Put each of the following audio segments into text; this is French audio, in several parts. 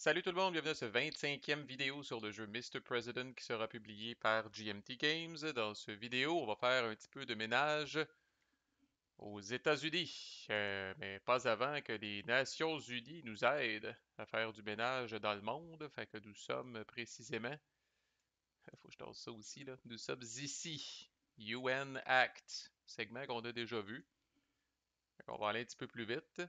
Salut tout le monde, bienvenue à ce 25e vidéo sur le jeu Mr. President qui sera publié par GMT Games. Dans ce vidéo, on va faire un petit peu de ménage aux États-Unis, mais pas avant que les Nations Unies nous aident à faire du ménage dans le monde. Fait que nous sommes précisément, faut que je tasse ça aussi là, nous sommes ici, UN Act, segment qu'on a déjà vu. On va aller un petit peu plus vite.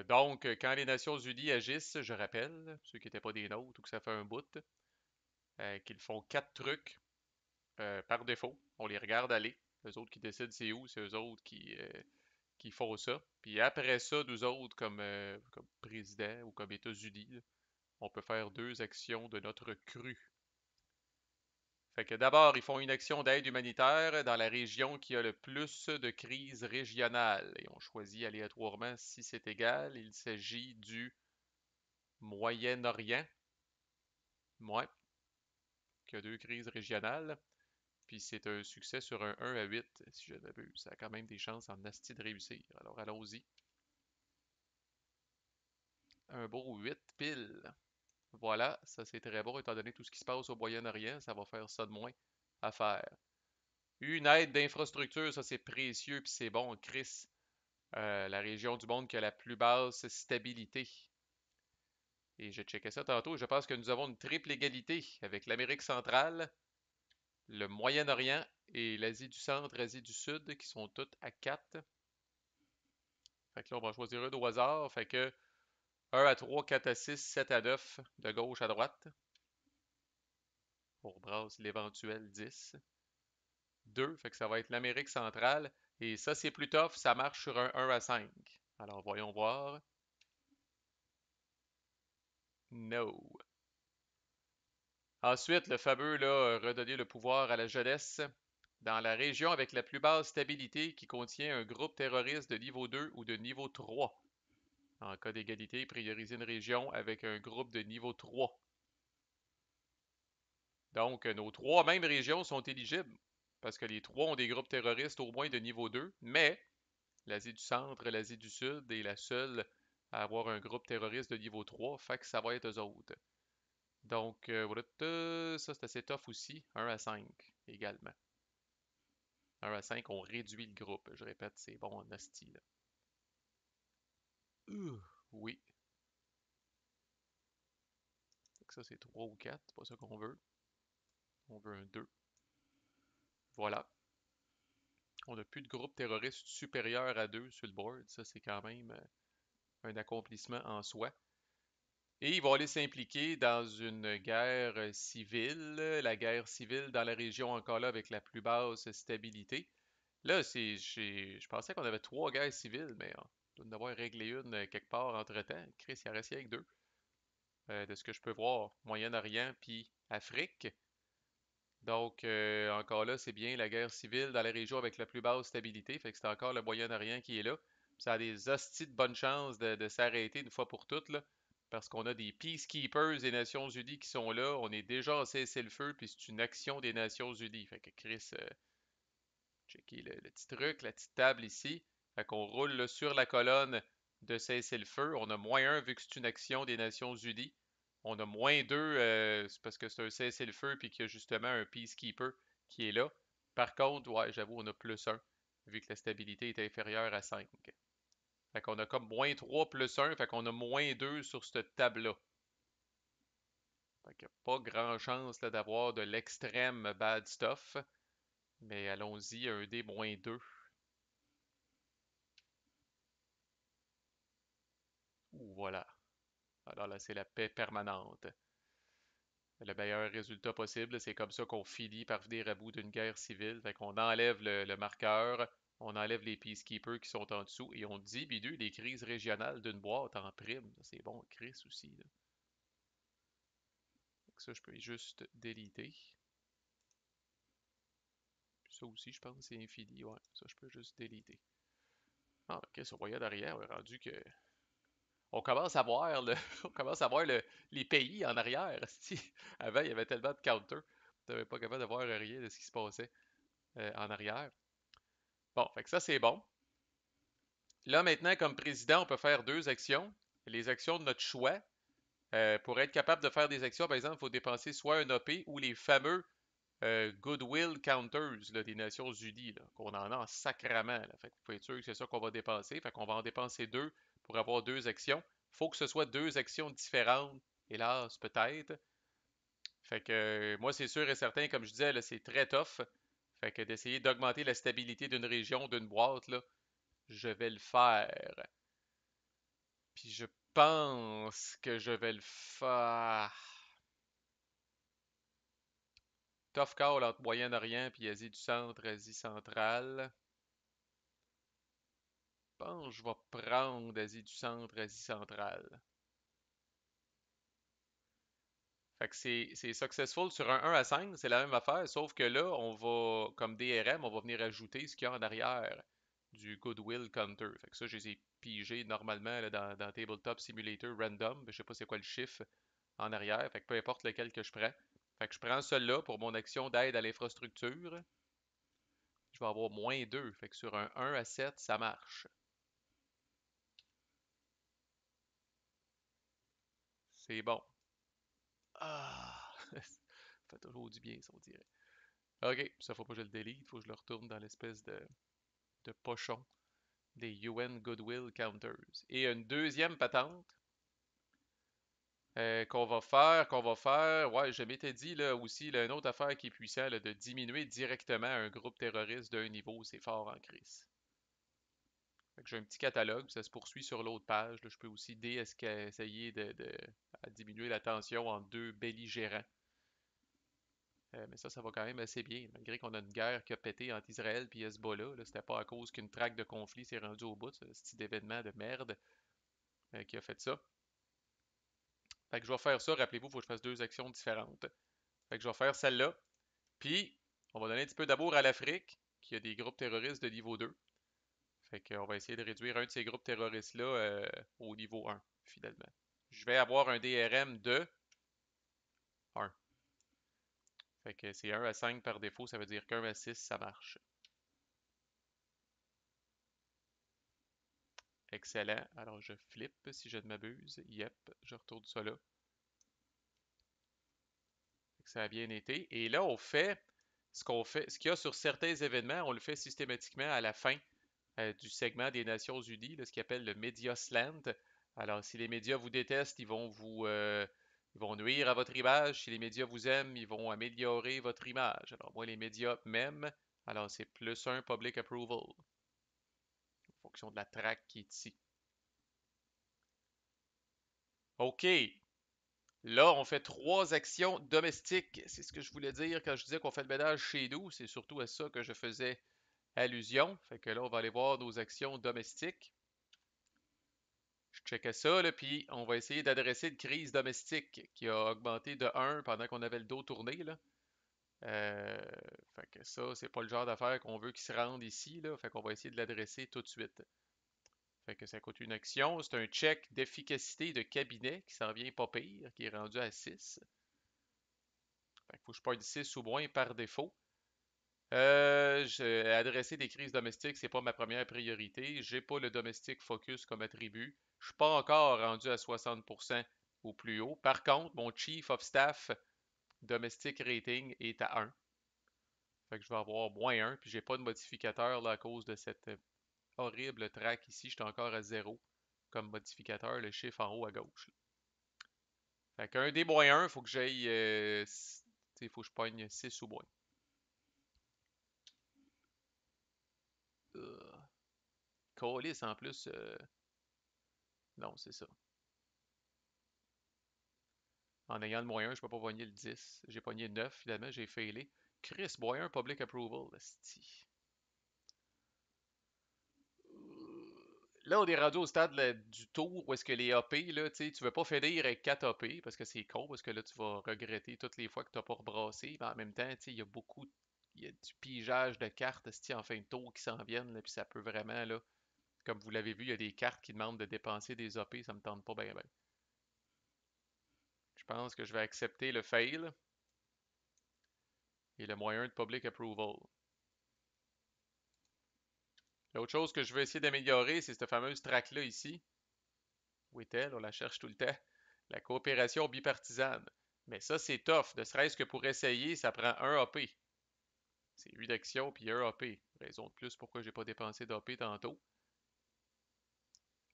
Donc, quand les Nations Unies agissent, je rappelle, ceux qui n'étaient pas des nôtres ou que ça fait un bout, qu'ils font quatre trucs par défaut. On les regarde aller. Les autres qui décident c'est où, c'est eux autres qui font ça. Puis après ça, nous autres, comme président ou comme États-Unis, là, on peut faire deux actions de notre cru. Fait que d'abord, ils font une action d'aide humanitaire dans la région qui a le plus de crises régionales. Et on choisit aléatoirement si c'est égal. Il s'agit du Moyen-Orient. Ouais, qui a deux crises régionales. Puis c'est un succès sur un 1 à 8, si je ne m'abuse. Ça a quand même des chances en asti de réussir. Alors allons-y. Un beau 8 pile. Voilà, ça c'est très bon étant donné tout ce qui se passe au Moyen-Orient. Ça va faire ça de moins à faire. Une aide d'infrastructure, ça c'est précieux puis c'est bon, Chris. La région du monde qui a la plus basse stabilité. Et j'ai checké ça tantôt. Je pense que nous avons une triple égalité avec l'Amérique centrale, le Moyen-Orient et l'Asie du Centre, Asie du Sud, qui sont toutes à 4. Fait que là, on va choisir un au hasard. Fait que 1 à 3, 4 à 6, 7 à 9, de gauche à droite. On brasse l'éventuel 10. 2, fait que ça va être l'Amérique centrale. Et ça, c'est plus tough, ça marche sur un 1 à 5. Alors, voyons voir. No. Ensuite, le fameux, là, redonner le pouvoir à la jeunesse. Dans la région avec la plus basse stabilité qui contient un groupe terroriste de niveau 2 ou de niveau 3. En cas d'égalité, prioriser une région avec un groupe de niveau 3. Donc, nos trois mêmes régions sont éligibles parce que les trois ont des groupes terroristes au moins de niveau 2, mais l'Asie du Centre, l'Asie du Sud est la seule à avoir un groupe terroriste de niveau 3, fait que ça va être eux autres. Donc, ça c'est assez tough aussi, 1 à 5 également. 1 à 5, on réduit le groupe. Je répète, c'est bon en asti, là. Oui. Fait que ça, c'est 3 ou 4, c'est pas ça qu'on veut. On veut un 2. Voilà. On n'a plus de groupe terroriste supérieur à 2 sur le board. Ça, c'est quand même un accomplissement en soi. Et ils vont aller s'impliquer dans une guerre civile, la guerre civile dans la région encore là avec la plus basse stabilité. Là, je pensais qu'on avait trois guerres civiles, mais on doit en avoir réglé une quelque part entre-temps. Chris, il en reste avec deux. De ce que je peux voir, Moyen-Orient puis Afrique. Donc, encore là, c'est bien la guerre civile dans la région avec la plus basse stabilité. Fait que c'est encore le Moyen-Orient qui est là. Ça a des hosties de bonne chance de s'arrêter une fois pour toutes, là. Parce qu'on a des peacekeepers des Nations Unies qui sont là. On est déjà en cessez-le-feu, puis c'est une action des Nations Unies. Fait que Chris, checker le petit truc, la petite table ici. Fait qu'on roule là, sur la colonne de cessez-le-feu. On a -1 vu que c'est une action des Nations Unies. On a -2 c'est parce que c'est un cessez-le-feu puis qu'il y a justement un peacekeeper qui est là. Par contre, ouais, j'avoue, on a +1 vu que la stabilité est inférieure à 5. Fait qu'on a comme -3 +1, fait qu'on a -2 sur cette table-là. Fait qu'il n'y a pas grand chance là, d'avoir de l'extrême bad stuff. Mais allons-y, un dé -2. Ouh, voilà. Alors là, c'est la paix permanente. Le meilleur résultat possible, c'est comme ça qu'on finit par venir à bout d'une guerre civile. Fait qu'on enlève le marqueur, on enlève les peacekeepers qui sont en dessous et on diminue les crises régionales d'une boîte en prime. C'est bon, Chris aussi, là. Fait que ça, je peux juste déliter. Puis ça aussi, je pense, c'est infini. Ouais, ça, je peux juste déliter. Ah, ok, ce voyage derrière, on est rendu que. On commence à voir on commence à voir les pays en arrière. Si, avant, il y avait tellement de counters. Tu n'avais pas capable de voir rien de ce qui se passait en arrière. Bon, fait que ça, c'est bon. Là, maintenant, comme président, on peut faire deux actions. les actions de notre choix. Pour être capable de faire des actions, par exemple, il faut dépenser soit un AP ou les fameux Goodwill Counters là, des Nations Unies, là, qu'on en a en sacrament. Là. Fait que vous pouvez être sûr que c'est ça qu'on va dépenser. Fait qu'on va en dépenser deux pour avoir deux actions. Faut que ce soit deux actions différentes, hélas, peut-être. Fait que moi, c'est sûr et certain, comme je disais, là, c'est très tough. Fait que d'essayer d'augmenter la stabilité d'une région, d'une boîte, là, je vais le faire. Puis je pense que je vais le faire. Tough call entre Moyen-Orient puis Asie du Centre, Asie centrale. Je pense que je vais prendre Asie du Centre, Asie centrale. Fait que c'est successful sur un 1 à 5, c'est la même affaire, sauf que là, on va, comme DRM, on va venir ajouter ce qu'il y a en arrière du Goodwill Counter. Fait que ça, je les ai pigés normalement là, dans Tabletop Simulator Random. Je sais pas c'est quoi le chiffre en arrière. Fait que peu importe lequel que je prends. Fait que je prends celui-là pour mon action d'aide à l'infrastructure. Je vais avoir -2. Fait que sur un 1 à 7, ça marche. C'est bon. Ah! Ça fait toujours du bien, ça, on dirait. Ok, ça faut pas que je le delete, faut que je le retourne dans l'espèce de pochon des UN Goodwill Counters. Et une deuxième patente ouais, je m'étais dit là aussi, là, une autre affaire qui est puissante, là, de diminuer directement un groupe terroriste d'un niveau, c'est fort en crise. Fait que j'ai un petit catalogue, ça se poursuit sur l'autre page. Là, je peux aussi essayer à diminuer la tension entre deux belligérants. Mais ça va quand même assez bien. Malgré qu'on a une guerre qui a pété entre Israël et Hezbollah, là, c'était pas à cause qu'une traque de conflit s'est rendue au bout. C'est ce petit événement de merde qui a fait ça. Fait que je vais faire ça. Rappelez-vous, il faut que je fasse deux actions différentes. Fait que je vais faire celle-là. Puis, on va donner un petit peu d'amour à l'Afrique, qui a des groupes terroristes de niveau 2. Fait qu'on va essayer de réduire un de ces groupes terroristes-là au niveau 1, finalement. Je vais avoir un DRM de 1. Fait que c'est 1 à 5 par défaut, ça veut dire qu'un à 6, ça marche. Excellent. Alors je flippe si je ne m'abuse. Yep, je retourne ça là. Ça a bien été. Et là, on fait ce qu'il y a sur certains événements, on le fait systématiquement à la fin du segment des Nations Unies, là, ce qu'ils appelle le Media Slant. Alors, si les médias vous détestent, ils vont nuire à votre image. Si les médias vous aiment, ils vont améliorer votre image. Alors, moi, les médias m'aiment. Alors, c'est +1 Public Approval, en fonction de la track qui est ici. OK. Là, on fait trois actions domestiques. C'est ce que je voulais dire quand je disais qu'on fait le ménage chez nous. C'est surtout à ça que je faisais allusion. Fait que là, on va aller voir nos actions domestiques. Je checkais ça, là, puis on va essayer d'adresser une crise domestique qui a augmenté de 1 pendant qu'on avait le dos tourné, là. Euh, Fait que ça, c'est pas le genre d'affaire qu'on veut qu'il se rende ici, là. Fait qu'on va essayer de l'adresser tout de suite. Fait que ça coûte une action. C'est un check d'efficacité de cabinet qui s'en vient pas pire, qui est rendu à 6. Fait qu'il faut que je pointe 6 ou moins par défaut. Adresser des crises domestiques, c'est pas ma première priorité. J'ai pas le domestique focus comme attribut. Je suis pas encore rendu à 60% ou plus haut. Par contre, mon Chief of Staff domestic rating est à 1. Fait que je vais avoir -1, puis j'ai pas de modificateur là, à cause de cette horrible track ici. Je suis encore à 0 comme modificateur, le chiffre en haut à gauche. Fait qu'un des -1, faut que j'aille. Faut que je pogne 6 ou moins. Euh, Calisse en plus. Non, c'est ça. En ayant le moyen, je peux pas pogner le 10. J'ai pogné le 9, finalement, j'ai failé. Chris, moyen public approval, esti. Là, on est rendu au stade là, du tour où est-ce que les AP, là, tu veux pas finir avec 4 AP parce que c'est con, parce que là, tu vas regretter toutes les fois que tu n'as pas rebrassé. Mais en même temps, il y a du pigeage de cartes esti, en fin de tour qui s'en viennent, là, puis ça peut vraiment, là, comme vous l'avez vu, il y a des cartes qui demandent de dépenser des AP, ça me tente pas bien, bien. Je pense que je vais accepter le fail et le moyen de public approval. L'autre chose que je veux essayer d'améliorer, c'est cette fameuse track-là ici. Où est-elle? On la cherche tout le temps. La coopération bipartisane. Mais ça, c'est tough. Ne serait-ce que pour essayer, ça prend un AP. C'est 8 d'actions puis un AP. Raison de plus pourquoi j'ai pas dépensé d'AP tantôt.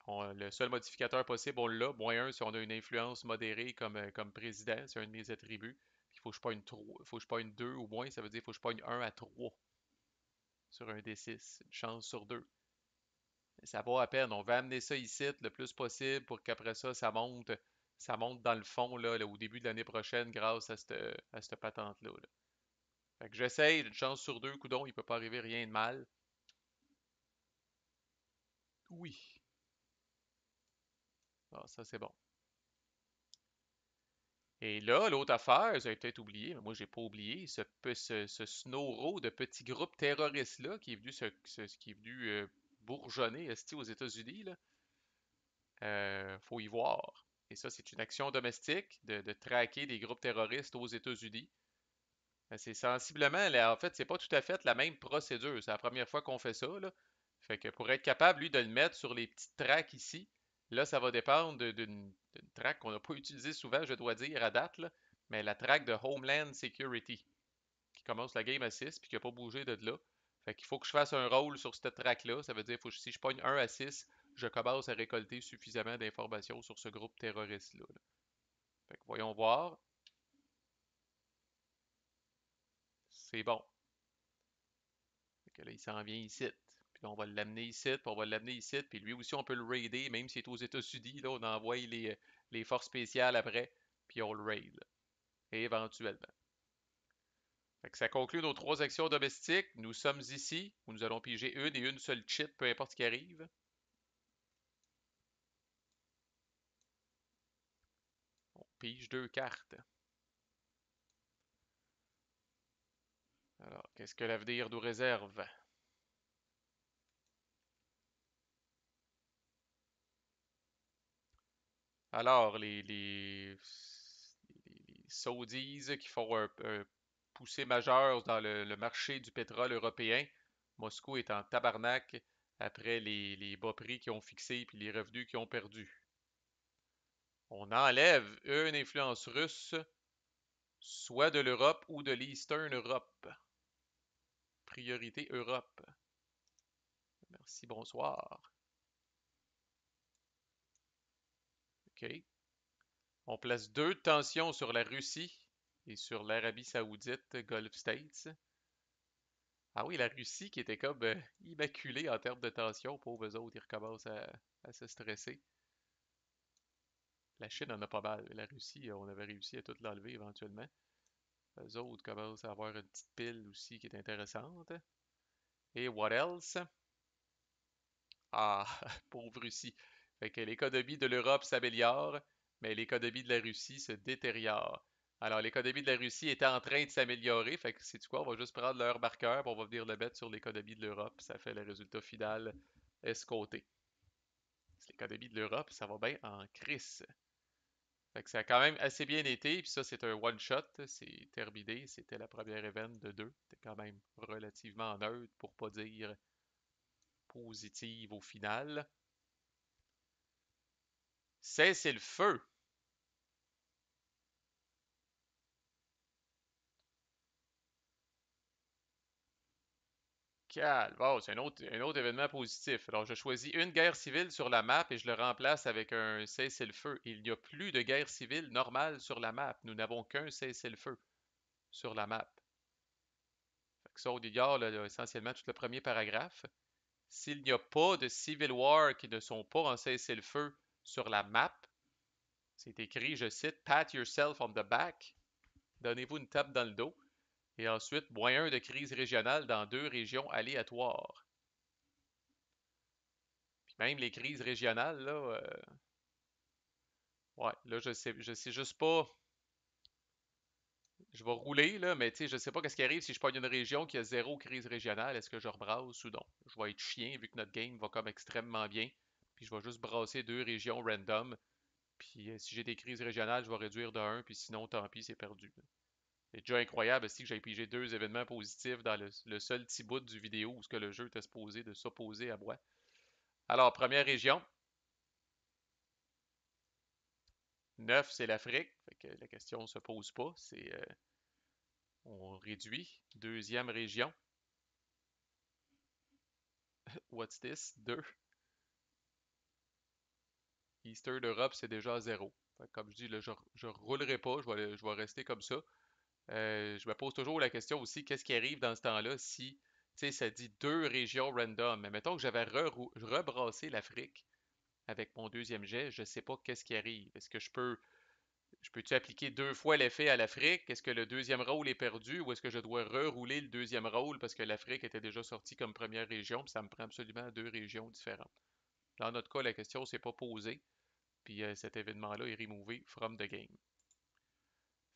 Le seul modificateur possible, on l'a. -1 si on a une influence modérée comme président. C'est un de mes attributs. Puis il faut que je pogne 3, faut que je pogne 2 ou moins. Ça veut dire qu'il faut que je pogne 1 à 3 sur un D6. Une chance sur 2. Ça vaut à peine. On va amener ça ici le plus possible pour qu'après ça, ça monte dans le fond là, au début de l'année prochaine grâce à cette patente-là. Là. Fait que j'essaye, une chance sur 2, coudon, il peut pas arriver rien de mal. Oui. Ah, ça c'est bon. Et là, l'autre affaire, vous avez peut-être oublié, mais moi j'ai pas oublié, ce Snowro de petit groupe terroriste-là qui est venu, qui est venu bourgeonner aux États-Unis, là, faut y voir. Et ça, c'est une action domestique de traquer des groupes terroristes aux États-Unis. C'est sensiblement, là, en fait, c'est pas tout à fait la même procédure. C'est la première fois qu'on fait ça, là. Fait que pour être capable, lui, de le mettre sur les petites tracks ici, là, ça va dépendre d'une track qu'on n'a pas utilisée souvent, je dois dire, à date, là. Mais la track de Homeland Security, qui commence la game à 6 puis qui n'a pas bougé de là. Fait qu'il faut que je fasse un rôle sur cette track-là. Ça veut dire que si je pogne 1 à 6, je commence à récolter suffisamment d'informations sur ce groupe terroriste-là. Là. Fait que voyons voir. C'est bon. Fait que là, il s'en vient ici. Puis là, on va l'amener ici, puis on va l'amener ici. Puis lui aussi, on peut le raider, même s'il est aux États-Unis. Là, on envoie les forces spéciales après, puis on le raid. Là, éventuellement. Fait que ça conclut nos 3 actions domestiques. Nous sommes ici, où nous allons piger une et une seule cheat, peu importe ce qui arrive. On pige 2 cartes. Alors, qu'est-ce que l'avenir nous réserve? Alors, les Saudis qui font un poussée majeure dans le marché du pétrole européen. Moscou est en tabarnak après les bas prix qu'ils ont fixés et les revenus qu'ils ont perdus. On enlève une influence russe, soit de l'Europe ou de l'Eastern Europe. Priorité Europe. Merci, bonsoir. OK. On place 2 tensions sur la Russie et sur l'Arabie Saoudite, Gulf States. Ah oui, la Russie qui était comme immaculée en termes de tension, pauvres autres, ils recommencent à se stresser. La Chine en a pas mal. La Russie, on avait réussi à tout l'enlever éventuellement. Les autres commencent à avoir une petite pile aussi qui est intéressante. Et what else? Ah, pauvre Russie. Fait que l'économie de l'Europe s'améliore, mais l'économie de la Russie se détériore. Alors, l'économie de la Russie est en train de s'améliorer. Fait que, c'est quoi? On va juste prendre leur marqueur, puis on va venir le mettre sur l'économie de l'Europe. Ça fait le résultat final escompté. L'économie de l'Europe, ça va bien en crise. Fait que ça a quand même assez bien été, puis ça, c'est un one-shot. C'est terminé. C'était la première event de 2. C'était quand même relativement neutre, pour pas dire positive au final. Cessez le feu! Calme. Bon, c'est un autre événement positif. Alors, je choisis une guerre civile sur la map et je le remplace avec un cessez-le-feu. Il n'y a plus de guerre civile normale sur la map. Nous n'avons qu'un cessez-le-feu sur la map. Fait que ça, on ignore là, essentiellement tout le premier paragraphe. S'il n'y a pas de Civil War qui ne sont pas en cessez-le-feu sur la map, c'est écrit, je cite, Pat yourself on the back. Donnez-vous une tape dans le dos. Et ensuite, moyen de crise régionale dans 2 régions aléatoires. Puis même les crises régionales, là, ouais, là, je sais juste pas. Je vais rouler, là, mais tu sais, je sais pas qu'est-ce qui arrive si je pogne une région qui a 0 crise régionale. Est-ce que je rebrasse ou non? Je vais être chien vu que notre game va comme extrêmement bien. Puis je vais juste brasser 2 régions random. Puis si j'ai des crises régionales, je vais réduire de 1. Puis sinon, tant pis, c'est perdu. C'est déjà incroyable aussi que j'ai pigé 2 événements positifs dans le seul petit bout du vidéo où ce que le jeu était supposé de s'opposer à moi. Alors, première région, 9, c'est l'Afrique. Fait que la question se pose pas. On réduit. Deuxième région. What's this? 2. Easter d'Europe, c'est déjà à 0. Fait que comme je dis, là, je roulerai pas. Je vais rester comme ça. Je me pose toujours la question aussi, qu'est-ce qui arrive dans ce temps-là si, tu sais, ça dit deux régions random. Mais mettons que j'avais rebrassé l'Afrique avec mon deuxième jet, je sais pas qu'est-ce qui arrive. Est-ce que je peux-tu appliquer deux fois l'effet à l'Afrique? Est-ce que le deuxième rôle est perdu ou est-ce que je dois rerouler le deuxième rôle parce que l'Afrique était déjà sortie comme première région, puis ça me prend absolument deux régions différentes. Dans notre cas, la question s'est pas posée, puis cet événement-là est remové from the game.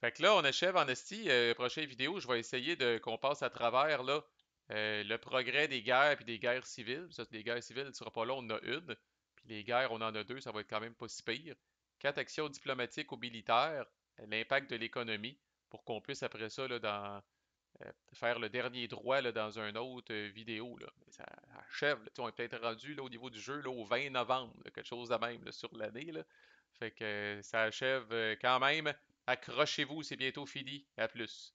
Fait que là, on achève en esti. Prochaine vidéo, je vais essayer de qu'on passe à travers là, le progrès des guerres puis des guerres civiles. Ça, des guerres civiles, ce sera pas là, on en a une. Puis les guerres, on en a deux, ça va être quand même pas si pire. Quatre actions diplomatiques ou militaires, l'impact de l'économie, pour qu'on puisse après ça là, faire le dernier droit là, dans une autre vidéo. Là. Ça achève. Là. Tu sais, on est peut-être rendu là, au niveau du jeu là, au 20 novembre, là, quelque chose de même là, sur l'année. Là. Fait que ça achève quand même. Accrochez-vous, c'est bientôt fini. À plus.